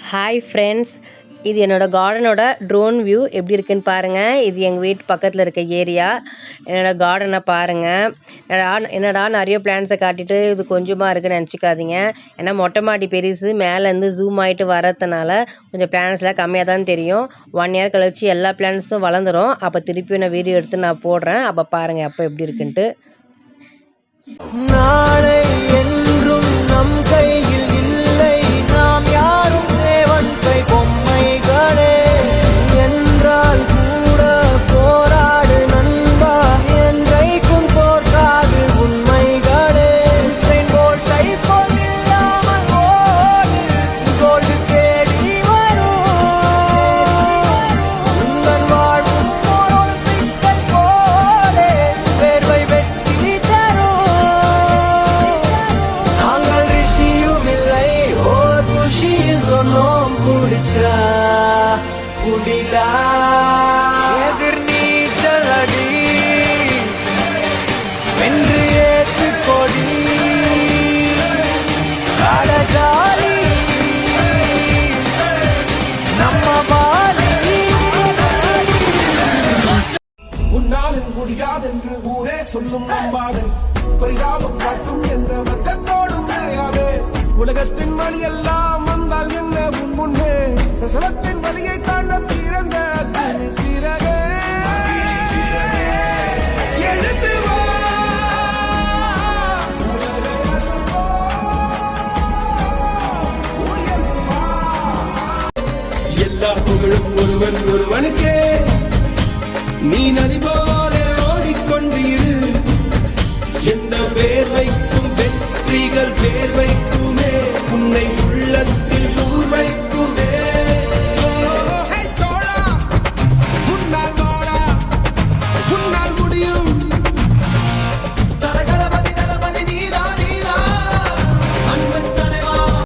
Hi friends, இது என்னோடய கார்டனோட drone view எப்படி இருக்குன்னு பாருங்கள். இது எங்கள் வீட்டு பக்கத்தில் இருக்க ஏரியா. என்னோடய கார்டனை பாருங்கள். என்னடா நிறைய பிளான்ஸை காட்டிட்டு இது கொஞ்சமாக இருக்குன்னு நினச்சிக்காதீங்க. ஏன்னா மொட்டை மாடி பெருசு, மேலேருந்து ஜூம் ஆகிட்டு வரதுனால கொஞ்சம் பிளான்ஸ்லாம் கம்மியாக தான் தெரியும். 1 இயர் கழிச்சு எல்லா பிளான்ஸும் வளர்ந்துடும். அப்போ திருப்பி நான் வீடியோ எடுத்து நான் போடுறேன். அப்போ பாருங்கள் அப்போ எப்படி இருக்குன்ட்டு. நாளை என்றும் நம் கையில் இல்லை, நாம் யாரும் தேவன் கை பொம்மைகளே. என்றால் கூட போராடு நண்பா, என்றைக்கும் தோற்காது உண்மைகளே. உசைன் போல்ட்டை போல் இல்லாமல் ஓடு, கோல்டு தேடி வரும். உங்கள் வாழ்வும் ஓர் ஒலிம்பிக்கை போலே வேர்வை வெட்டி தரும். நாங்கள் ரிஷியும் இல்லை, ஓர் குஷி சொன்னோம் குடிச்சா குடிடா. எதிர் நீச்சல் அடி வென்று ஏத்து கொடி கடகாலி நம்ம பாலி. உன்னால் இது முடியாதென்று ஊரே சொல்லும் நம்பாது, பரிதாபம் காட்டும் எந்த வர்க்கத்தோடும் கிடையாது. உலகத்தின் வழி எல்லாம் வந்தால் என்ன உன் முன்னே, பிரசவத்தின் வழியை தாண்ட பிறந்த சிறகே. எழுந்து வா, உயர்ந்து வா. எல்லா புகழும் ஒருவனுக்கே, நீ நதி போல ஓடிக்கொண்டிரு. எந்த வேர்வைக்கும் வெற்றிகள் வேர்வை